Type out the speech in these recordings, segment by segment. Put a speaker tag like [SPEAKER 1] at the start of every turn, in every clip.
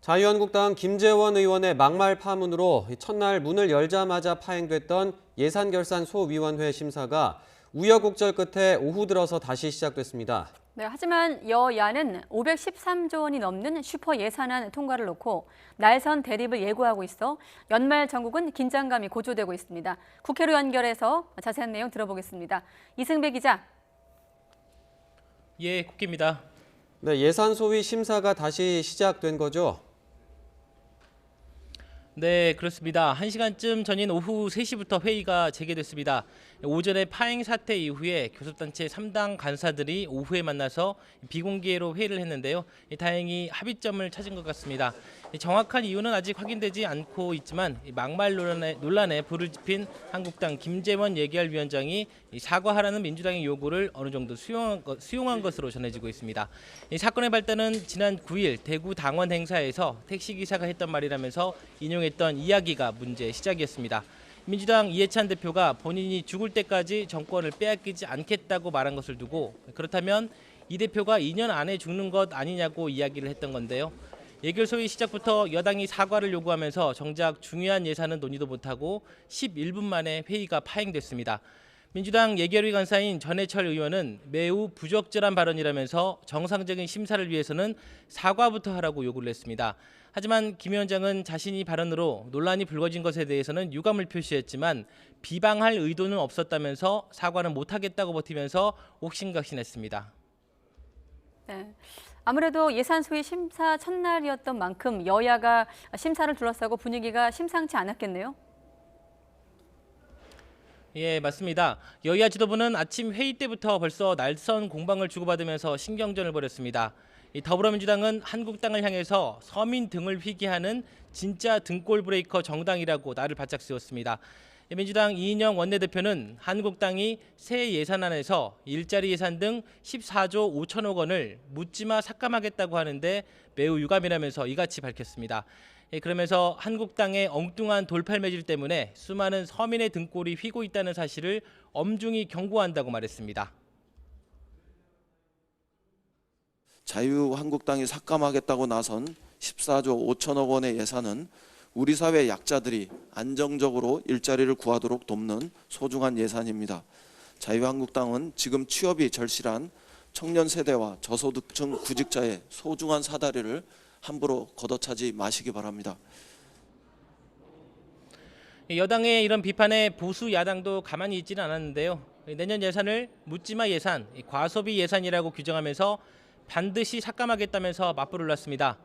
[SPEAKER 1] 자유한국당 김재원 의원의 막말 파문으로 첫날 문을 열자마자 파행됐던 예산결산소위원회 심사가 우여곡절 끝에 오후 들어서 다시 시작됐습니다.
[SPEAKER 2] 네, 하지만 여야는 513조 원이 넘는 슈퍼 예산안 통과를 놓고 날선 대립을 예고하고 있어 연말 전국은 긴장감이 고조되고 있습니다. 국회로 연결해서 자세한 내용 들어보겠습니다. 이승배 기자.
[SPEAKER 3] 예, 국기입니다.
[SPEAKER 1] 네, 예산소위 심사가 다시 시작된 거죠?
[SPEAKER 3] 네, 그렇습니다. 1시간쯤 전인 오후 3시부터 회의가 재개됐습니다. 오전에 파행 사태 이후에 교섭단체 3당 간사들이 오후에 만나서 비공개로 회의를 했는데요. 다행히 합의점을 찾은 것 같습니다. 정확한 이유는 아직 확인되지 않고 있지만 막말 논란에 불을 지핀 한국당 김재원 예결위원장이 사과하라는 민주당의 요구를 어느 정도 수용한 것으로 전해지고 있습니다. 이 사건의 발단은 지난 9일 대구 당원 행사에서 택시기사가 했던 말이라면서 인용했던 이야기가 문제의 시작이었습니다. 민주당 이해찬 대표가 본인이 죽을 때까지 정권을 빼앗기지 않겠다고 말한 것을 두고 그렇다면 이 대표가 2년 안에 죽는 것 아니냐고 이야기를 했던 건데요. 예결소위 시작부터 여당이 사과를 요구하면서 정작 중요한 예산은 논의도 못하고 11분 만에 회의가 파행됐습니다. 민주당 예결위 간사인 전해철 의원은 매우 부적절한 발언이라면서 정상적인 심사를 위해서는 사과부터 하라고 요구를 했습니다. 하지만 김 위원장은 자신이 발언으로 논란이 불거진 것에 대해서는 유감을 표시했지만 비방할 의도는 없었다면서 사과는 못하겠다고 버티면서 옥신각신했습니다.
[SPEAKER 2] 네. 아무래도 예산소위 심사 첫날이었던 만큼 여야가 심사를 둘러싸고 분위기가 심상치 않았겠네요.
[SPEAKER 3] 예, 맞습니다. 여야 지도부는 아침 회의 때부터 벌써 날선 공방을 주고받으면서 신경전을 벌였습니다. 더불어민주당은 한국당을 향해서 서민 등을 희귀하는 진짜 등골 브레이커 정당이라고 나를 바짝 세웠습니다. 민주당 이인영 원내대표는 한국당이 새 예산안에서 일자리 예산 등 14조 5천억 원을 묻지마 삭감하겠다고 하는데 매우 유감이라면서 이같이 밝혔습니다. 그러면서 한국당의 엉뚱한 돌팔매질 때문에 수많은 서민의 등골이 휘고 있다는 사실을 엄중히 경고한다고 말했습니다.
[SPEAKER 4] 자유한국당이 삭감하겠다고 나선 14조 5천억 원의 예산은 우리 사회 약자들이 안정적으로 일자리를 구하도록 돕는 소중한 예산입니다. 자유한국당은 지금 취업이 절실한 청년 세대와 저소득층 구직자의 소중한 사다리를 함부로 걷어차지 마시기 바랍니다.
[SPEAKER 3] 여당의 이런 비판에 보수 야당도 가만히 있지는 않았는데요. 내년 예산을 묻지마 예산, 과소비 예산이라고 규정하면서 반드시 삭감하겠다면서 맞불을 놨습니다.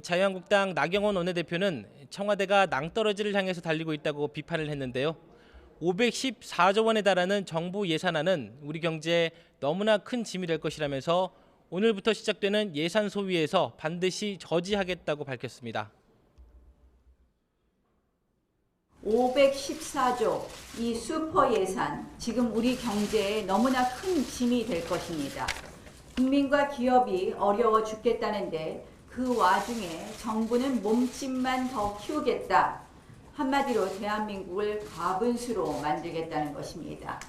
[SPEAKER 3] 자유한국당 나경원 원내대표는 청와대가 낭떠러지를 향해서 달리고 있다고 비판을 했는데요. 514조 원에 달하는 정부 예산안은 우리 경제에 너무나 큰 짐이 될 것이라면서 오늘부터 시작되는 예산 소위에서 반드시 저지하겠다고 밝혔습니다.
[SPEAKER 5] 514조 이 슈퍼 예산 지금 우리 경제에 너무나 큰 짐이 될 것입니다. 국민과 기업이 어려워 죽겠다는데 그 와중에 정부는 몸집만 더 키우겠다. 한마디로 대한민국을 가분수로 만들겠다는 것입니다.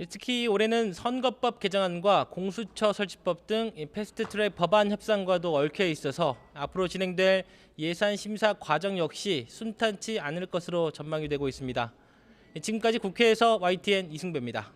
[SPEAKER 3] 특히 올해는 선거법 개정안과 공수처 설치법 등 패스트트랙 법안 협상과도 얽혀 있어서 앞으로 진행될 예산 심사 과정 역시 순탄치 않을 것으로 전망이 되고 있습니다. 지금까지 국회에서 YTN 이승배입니다.